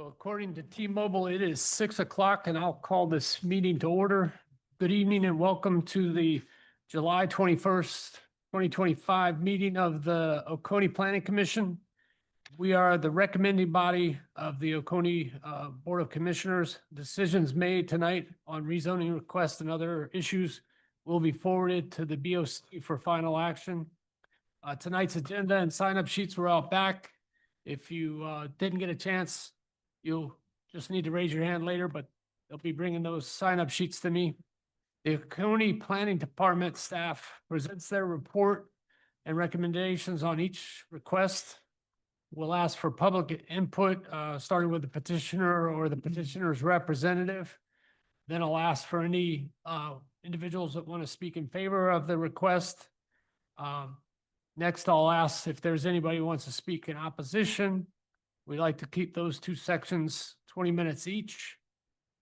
Well, according to T-Mobile, it is 6 o'clock and I'll call this meeting to order. Good evening and welcome to the July 21st, 2025 meeting of the Oconee Planning Commission. We are the recommending body of the Oconee Board of Commissioners. Decisions made tonight on rezoning requests and other issues will be forwarded to the BOC for final action. Tonight's agenda and sign-up sheets were out back. If you didn't get a chance, you'll just need to raise your hand later, but they'll be bringing those sign-up sheets to me. The Oconee Planning Department staff presents their report and recommendations on each request. We'll ask for public input, starting with the petitioner or the petitioner's representative. Then I'll ask for any individuals that want to speak in favor of the request. Next, I'll ask if there's anybody who wants to speak in opposition. We like to keep those two sections 20 minutes each.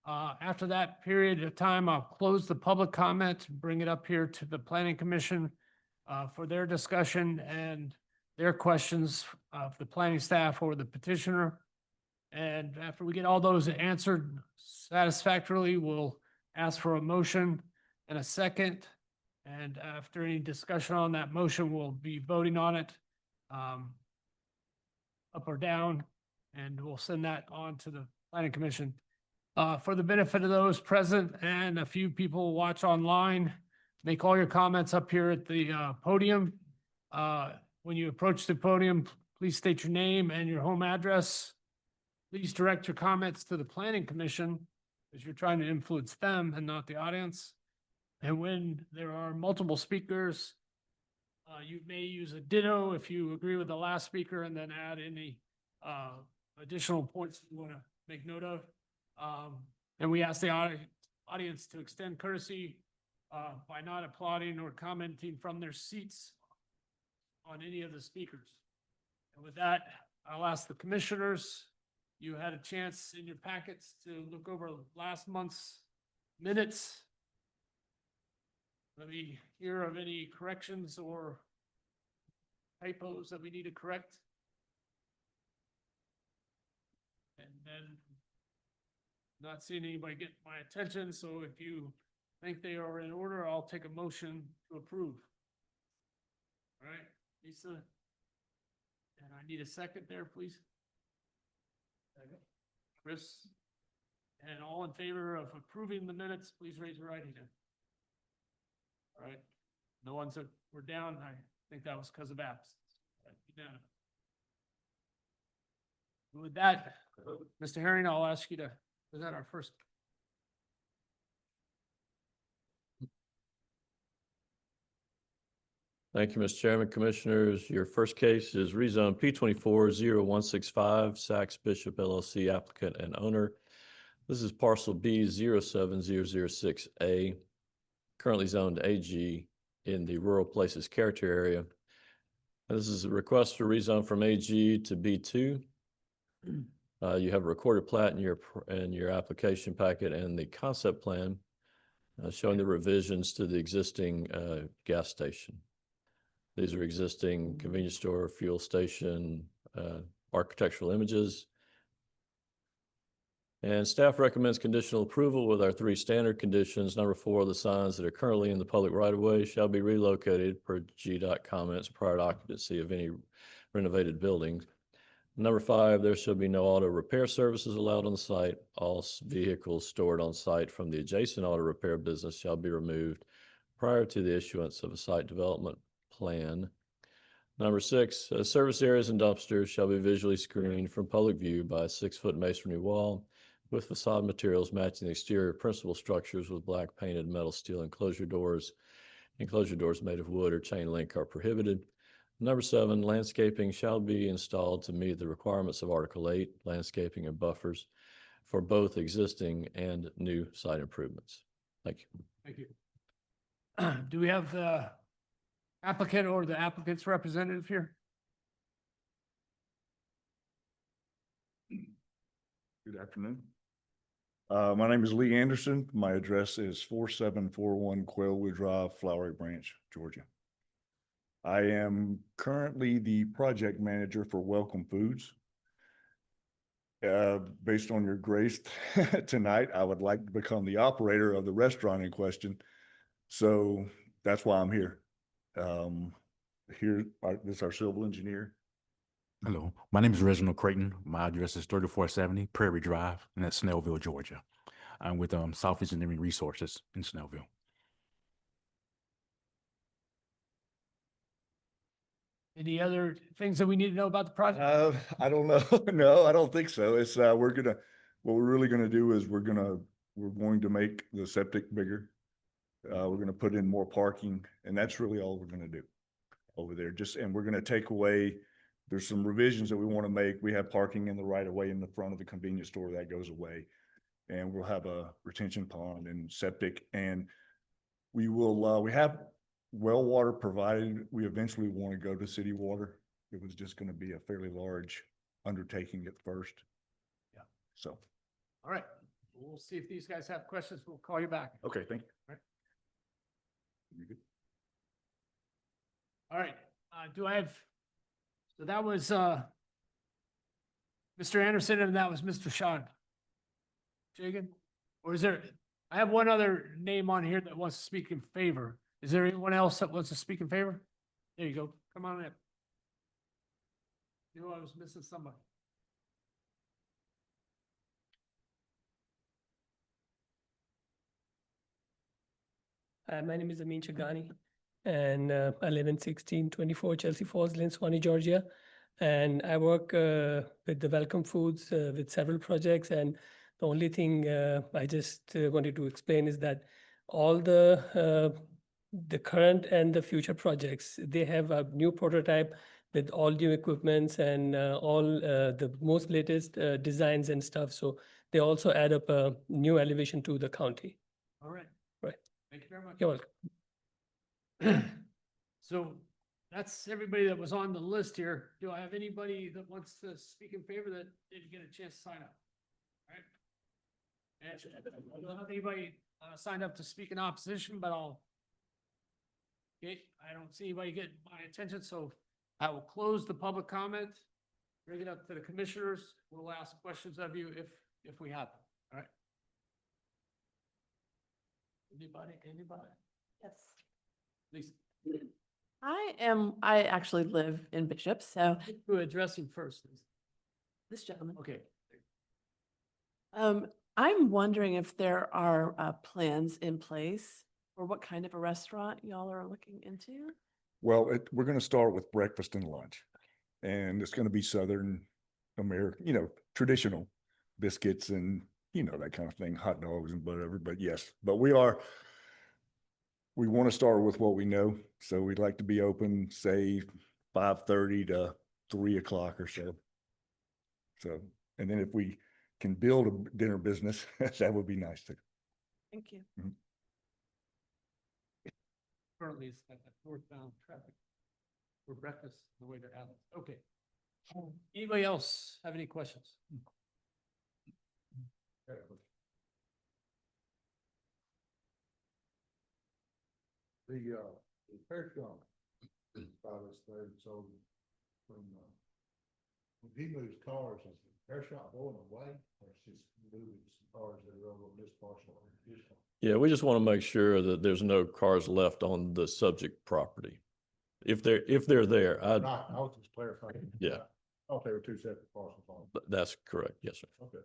After that period of time, I'll close the public comment, bring it up here to the Planning Commission for their discussion and their questions of the planning staff or the petitioner. And after we get all those answered satisfactorily, we'll ask for a motion and a second. And after any discussion on that motion, we'll be voting on it up or down, and we'll send that on to the Planning Commission. For the benefit of those present and a few people watch online, make all your comments up here at the podium. When you approach the podium, please state your name and your home address. Please direct your comments to the Planning Commission as you're trying to influence them and not the audience. And when there are multiple speakers, you may use a ditto if you agree with the last speaker and then add any additional points you want to make note of. And we ask the audience to extend courtesy by not applauding or commenting from their seats on any of the speakers. And with that, I'll ask the commissioners, you had a chance in your packets to look over last month's minutes. Let me hear of any corrections or typos that we need to correct. And then not seeing anybody get my attention, so if you think they are in order, I'll take a motion to approve. All right, Lisa. And I need a second there, please. Chris. And all in favor of approving the minutes, please raise your right hand. All right, the ones that were down, I think that was because of absence. With that, Mr. Herring, I'll ask you to present our first. Thank you, Mr. Chairman. Commissioners, your first case is rezone P240165, Sachs Bishop LLC applicant and owner. This is parcel B 07006A, currently zoned AG in the Rural Places Character Area. And this is a request for rezone from AG to B2. You have a recorded plat in your application packet and the concept plan showing the revisions to the existing gas station. These are existing convenience store, fuel station, architectural images. And staff recommends conditional approval with our 3 standard conditions. Number 4, the signs that are currently in the public right-of-way shall be relocated per GDOT comments prior to occupancy of any renovated buildings. Number 5, there shall be no auto repair services allowed on the site. All vehicles stored on site from the adjacent auto repair business shall be removed prior to the issuance of a site development plan. Number 6, service areas and dumpsters shall be visually screened from public view by a 6-foot masonry wall with facade materials matching the exterior principal structures with black painted metal steel enclosure doors. Enclosure doors made of wood or chain link are prohibited. Number 7, landscaping shall be installed to meet the requirements of Article 8, landscaping and buffers for both existing and new site improvements. Thank you. Thank you. Do we have the applicant or the applicant's representative here? Good afternoon. My name is Lee Anderson. My address is 4741 Quailwood Drive, Flowery Branch, Georgia. I am currently the project manager for Welcome Foods. Based on your grace tonight, I would like to become the operator of the restaurant in question. So that's why I'm here. This is our civil engineer. Hello, my name is Reginald Creighton. My address is 3470 Prairie Drive, and that's Snellville, Georgia. I'm with South Engineering Resources in Snellville. Any other things that we need to know about the project? I don't know. No, I don't think so. It's, what we're really gonna do is we're going to make the septic bigger. We're gonna put in more parking, and that's really all we're gonna do over there. And we're gonna take away, there's some revisions that we want to make. We have parking in the right of way in the front of the convenience store that goes away. And we'll have a retention pond and septic, and we have well water provided. We eventually want to go to city water. It was just going to be a fairly large undertaking at first. Yeah. So, All right, we'll see if these guys have questions. We'll call you back. okay, thank you. Right. You good? All right, so that was, Mr. Anderson, and that was Mr. Sean Jagan? Or is there, I have one other name on here that wants to speak in favor. Is there anyone else that wants to speak in favor? There you go. Come on in. You know, I was missing somebody. My name is Amin Chagani, and I live in 1624 Chelsea Falls, Lynn, Swanee, Georgia. And I work with the Welcome Foods with several projects. And the only thing I just wanted to explain is that all the current and the future projects, they have a new prototype with all new equipments and all the most latest designs and stuff. So they also add up a new elevation to the county. All right. Right. Thank you very much. You're welcome. So that's everybody that was on the list here. Do I have anybody that wants to speak in favor that didn't get a chance to sign up? All right. And I don't have anybody signed up to speak in opposition, but okay, I don't see anybody get my attention, so I will close the public comment, bring it up to the commissioners. We'll ask questions of you if we have them. All right. Anybody? Yes. Lisa, I actually live in Bishop, so who addressing first, Lisa? this gentleman. Okay. I'm wondering if there are plans in place for what kind of a restaurant y'all are looking into? Well, we're going to start with breakfast and lunch, and it's going to be Southern American, traditional biscuits and, that kind of thing, hot dogs and whatever. But yes, we want to start with what we know. So we'd like to be open, say 5:30 to 3 o'clock or so. So, and then if we can build a dinner business, that would be nice too. Thank you. Currently, it's got that northbound traffic for breakfast, the way to Allen. Okay. Anybody else have any questions? The repair shop, about us there, so when he moves cars, is the repair shop going away, or it's just moving some cars that are over on this parcel or this one? Yeah, we just want to make sure that there's no cars left on the subject property. If they're there, Right, I was just clarifying. Yeah. I thought they were two separate parcels on. that's correct. Yes, sir. Okay.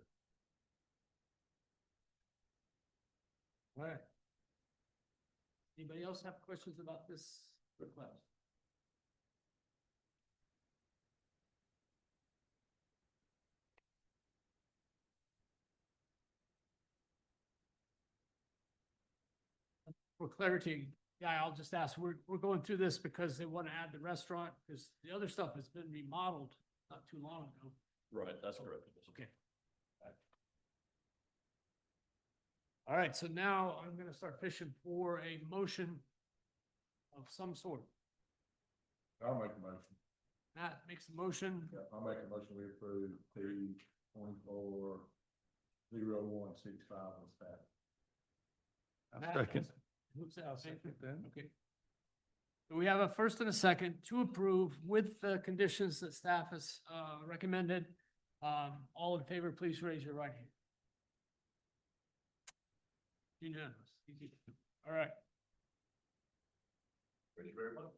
All right. Anybody else have questions about this request? For clarity, yeah, I'll just ask, we're going through this because they want to add the restaurant, because the other stuff has been remodeled not too long ago. Right, that's correct. Okay. All right, so now I'm gonna start fishing for a motion of some sort. I'll make a motion. Matt makes a motion. Yeah, I'll make a motion we approve P 24-0165 on staff. Matt, who's that? Okay. So we have a first and a second to approve with the conditions that staff has recommended. All in favor, please raise your right hand. Unanimous. Easy. All right. Thank you very much.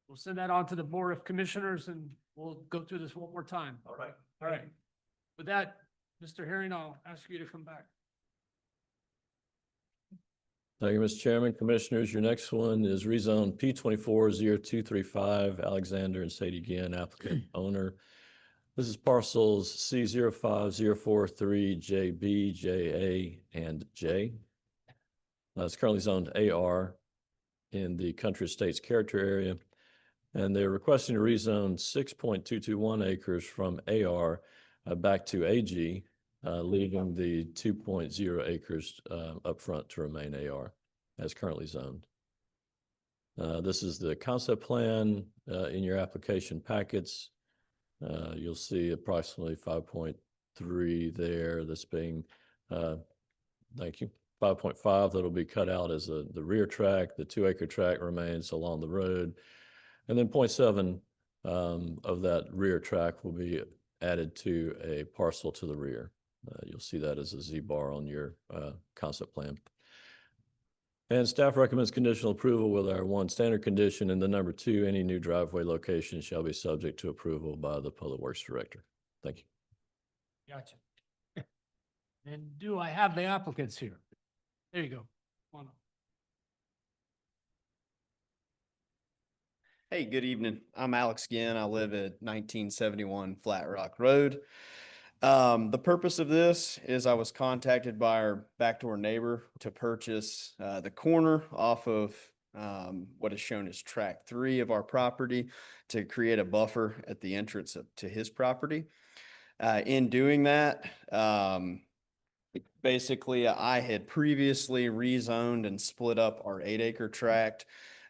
We'll send that on to the Board of Commissioners and we'll go through this one more time. All right. All right. With that, Mr. Herring, I'll ask you to come back. Thank you, Mr. Chairman. Commissioners, your next one is rezone P240235, Alexander and Sadie Ginn, applicant owner. This is parcels C05043, JB, JA, and J. It's currently zoned AR in the Country Estates character area. And they're requesting to rezone 6.221 acres from AR back to AG, leaving the 2.0 acres up front to remain AR as currently zoned. This is the concept plan in your application packets. You'll see approximately 5.3 there that's being, thank you, 5.5 that'll be cut out as the rear track. The 2-acre track remains along the road. And then 0.7 of that rear track will be added to a parcel to the rear. You'll see that as a Z-bar on your concept plan. And staff recommends conditional approval with our 1 standard condition, and the number 2, any new driveway location shall be subject to approval by the Public Works Director. Thank you. Gotcha. And do I have the applicants here? There you go. Come on up. Hey, good evening. I'm Alex Ginn. I live at 1971 Flat Rock Road. The purpose of this is I was contacted by our backdoor neighbor to purchase the corner off of what is shown as track 3 of our property to create a buffer at the entrance to his property. In doing that, basically I had previously rezoned and split up our 8-acre tract.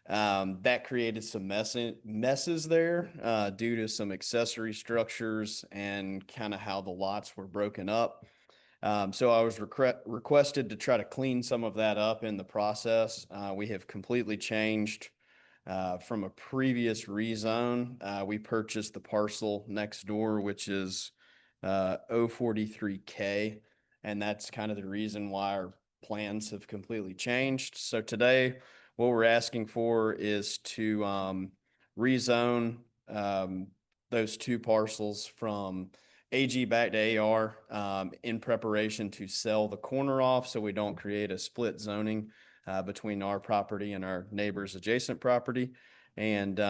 That created some messes there due to some accessory structures and kind of how the lots were broken up. So I was requested to try to clean some of that up in the process. We have completely changed from a previous rezone. We purchased the parcel next door, which is 043K, and that's kind of the reason why our plans have completely changed. So today, what we're asking for is to rezone those 2 parcels from AG back to AR in preparation to sell the corner off so we don't create a split zoning between our property and our neighbor's adjacent property, and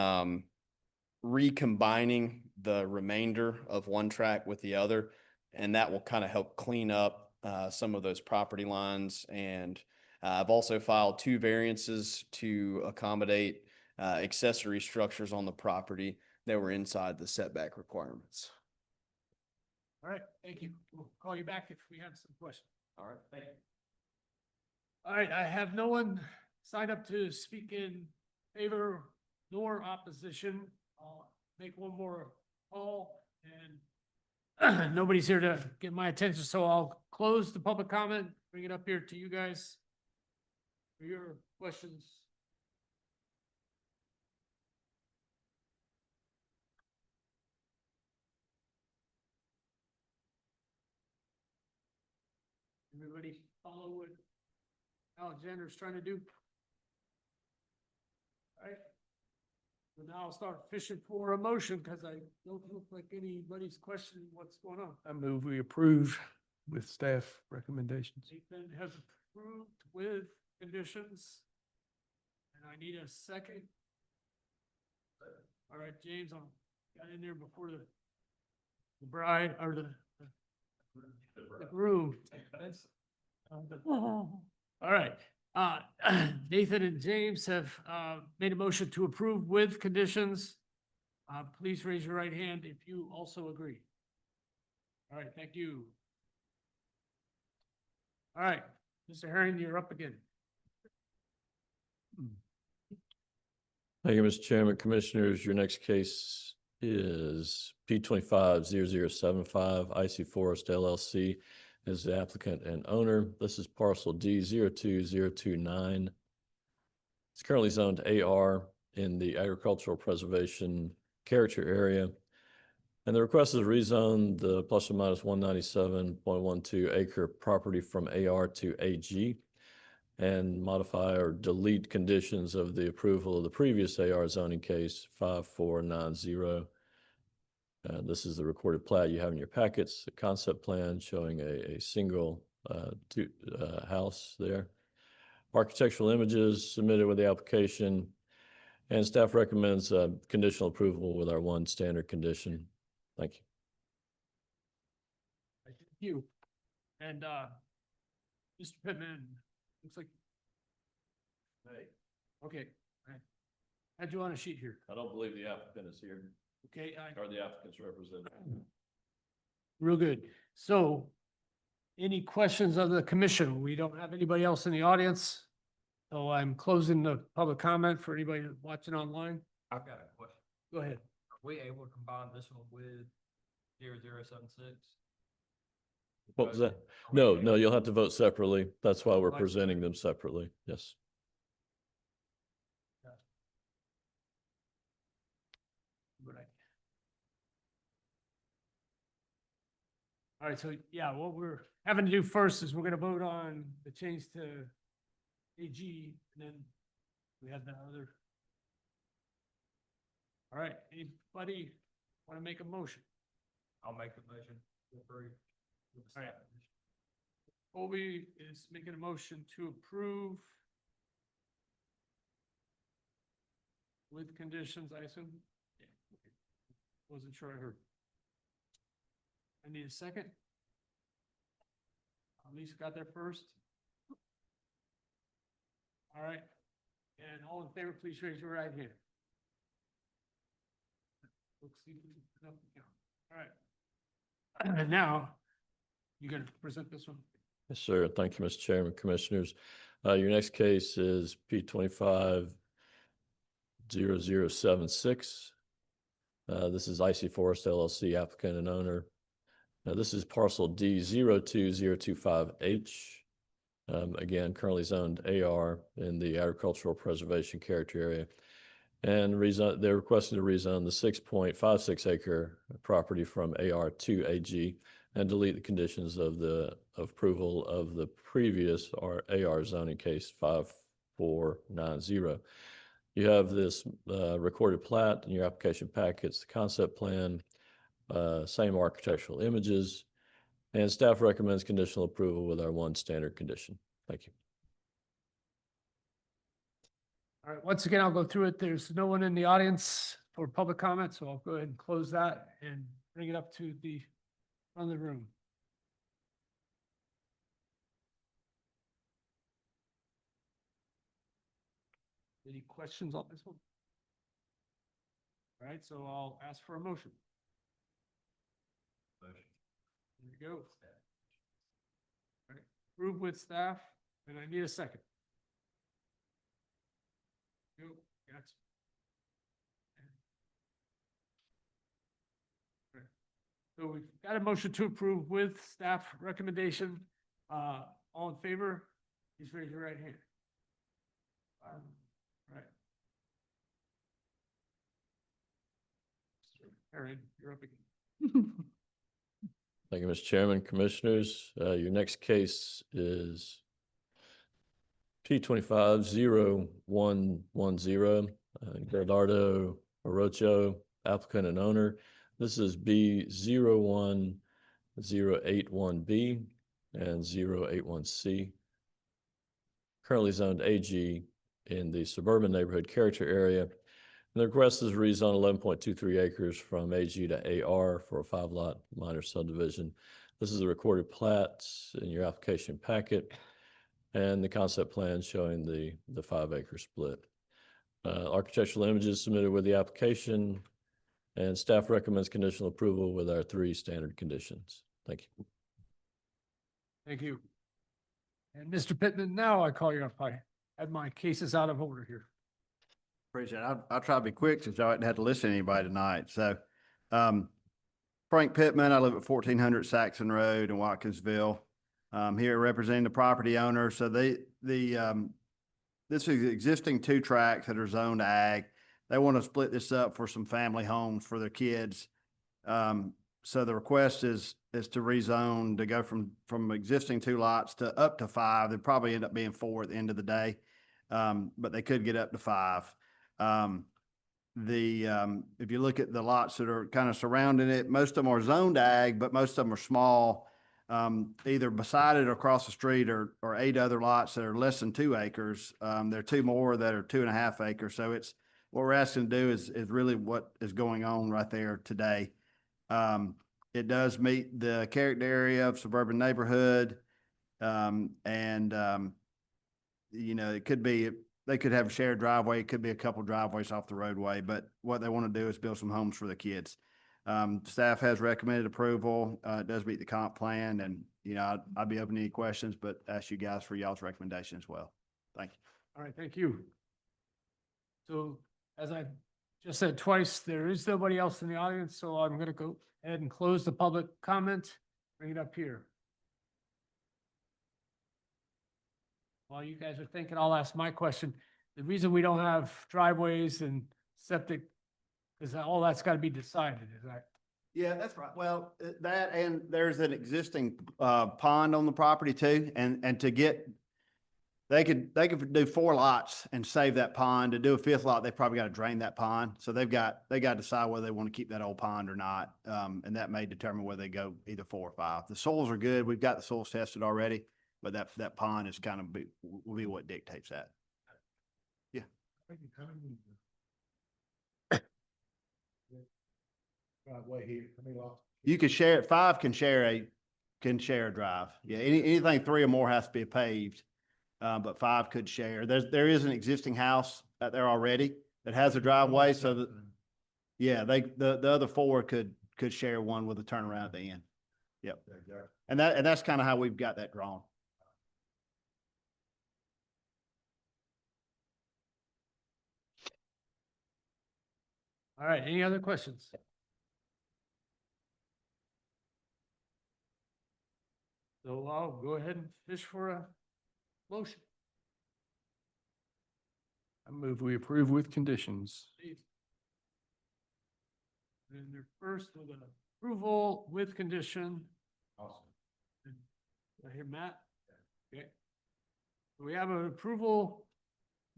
recombining the remainder of one track with the other. And that will kind of help clean up some of those property lines. And I've also filed 2 variances to accommodate accessory structures on the property that were inside the setback requirements. All right, thank you. We'll call you back if we have some questions. All right, thank you. All right, I have no one signed up to speak in favor nor opposition. I'll make one more call and nobody's here to get my attention, so I'll close the public comment, bring it up here to you guys for your questions. Everybody follow what Alexander's trying to do? All right. So now I'll start fishing for a motion because I don't look like anybody's questioning what's going on. I move we approve with staff recommendations. Ethan has approved with conditions. And I need a second. All right, James, I got in there before the bride or the groom. All right, Nathan and James have made a motion to approve with conditions. Please raise your right hand if you also agree. All right, thank you. All right, Mr. Herring, you're up again. Thank you, Mr. Chairman. Commissioners, your next case is P250075 Icy Forest LLC as the applicant and owner. This is parcel D02029. It's currently zoned AR in the agricultural preservation character area. And the request is to rezone the plus or minus 197.12 acre property from AR to AG and modify or delete conditions of the approval of the previous AR zoning case 5490. This is the recorded plat you have in your packets, a concept plan showing a single house there. Architectural images submitted with the application, and staff recommends conditional approval with our one standard condition. Thank you. Thank you. And Mr. Pittman, looks like. Hey. Okay. I had you on a sheet here. I don't believe the applicant is here, Okay, or the applicant's representative. real good. So any questions of the commission? We don't have anybody else in the audience. So I'm closing the public comment for anybody watching online. I've got a question. Go ahead. Are we able to combine this one with 0076? What was that? Are we No, able- no, you'll have to vote separately. That's why we're Right. presenting them separately. Yes. Right. All right, so yeah, what we're having to do first is we're gonna vote on the change to AG, and then we have the other. All right, anybody want to make a motion? I'll make the motion to approve. with the All right. staff condition. Colby is making a motion to approve with conditions, I assume? Yeah. Wasn't sure I heard. I need a second. Lisa got there first. All right, and all in favor, please raise your right hand. Let's see if we can put up the count. All right. And now, you gonna present this one? Yes, sir. Thank you, Mr. Chairman, Commissioners. Your next case is P250076. This is Icy Forest LLC applicant and owner. Now, this is parcel D020025H. Again, currently zoned AR in the agricultural preservation character area. And they're requesting to rezone the 6.56 acre property from AR to AG and delete the conditions of the approval of the previous AR zoning case 5490. You have this recorded plat in your application packets, the concept plan, same architectural images, and staff recommends conditional approval with our one standard condition. Thank you. All right, once again, I'll go through it. There's no one in the audience for public comment, so I'll go ahead and close that and bring it up to the front of the room. Any questions on this one? All right, so I'll ask for a motion. Motion. There you go. All right, approve with staff, and I need a second. Go, gotcha. All right. So we've got a motion to approve with staff recommendation. All in favor, please raise your right hand. Right. Aaron, you're up again. Thank you, Mr. Chairman, Commissioners. Your next case is P250110, Gerardo Orocho, applicant and owner. This is B01081B and 081C. Currently zoned AG in the suburban neighborhood character area. And the request is rezone 11.23 acres from AG to AR for a 5-lot minor subdivision. This is a recorded plat in your application packet and the concept plan showing the 5-acre split. Architectural images submitted with the application, and staff recommends conditional approval with our 3 standard conditions. Thank you. Thank you. And Mr. Pittman, now I call you up. I had my cases out of order here. Appreciate it. I'll try to be quick since y'all hadn't had to listen to anybody tonight. So, Frank Pittman, I live at 1400 Saxon Road in Watkinsville. Here representing the property owner. So this is existing 2 tracts that are zoned ag. They want to split this up for some family homes for their kids. So the request is to rezone, to go from existing 2 lots to up to 5. They'd probably end up being 4 at the end of the day. But they could get up to 5. If you look at the lots that are kind of surrounding it, most of them are zoned ag, but most of them are small, either beside it or across the street or 8 other lots that are less than 2 acres. There are 2 more that are 2.5 acres. So it's, what we're asking to do is really what is going on right there today. It does meet the character area of suburban neighborhood. You know, it could be, they could have a shared driveway. It could be a couple driveways off the roadway, but what they want to do is build some homes for the kids. Staff has recommended approval. It does meet the comp plan, and, you know, I'd be open to any questions, but ask you guys for y'all's recommendation as well. Thank you. All right, thank you. So as I just said twice, there is nobody else in the audience, so I'm going to go ahead and close the public comment, bring it up here. While you guys are thinking, I'll ask my question. The reason we don't have driveways and septic is that all that's got to be decided, is that? Yeah, that's right. Well, that, and there's an existing pond on the property too, and to get, they could do 4 lots and save that pond. To do a 5th lot, they probably got to drain that pond. So they got to decide whether they want to keep that old pond or not. And that may determine whether they go either 4 or 5. The soils are good. We've got the soils tested already, but that pond is kind of will be what dictates that. Yeah. Driveway here, I mean, You could share it. 5 can share a drive. Yeah. Anything 3 or more has to be paved. But 5 could share. There is an existing house out there already that has a driveway, so that, yeah, the other 4 could share one with a turnaround at the end. Yep. And that's kind of how we've got that drawn. All right, any other questions? So I'll go ahead and fish for a motion. I move we approve with conditions. And they're first with an approval with condition. awesome. I hear Matt. Okay. We have an approval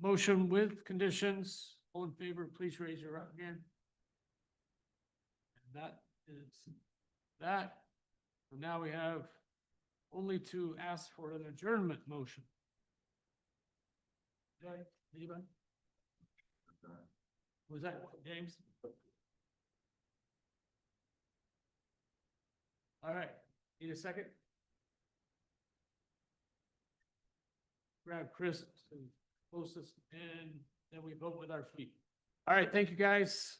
motion with conditions. All in favor, please raise your right hand. And that is that. So now we have only to ask for an adjournment motion. Okay, anybody? Was that James? All right, need a second? Grab Chris to closest, and then we vote with our feet. All right, thank you, guys.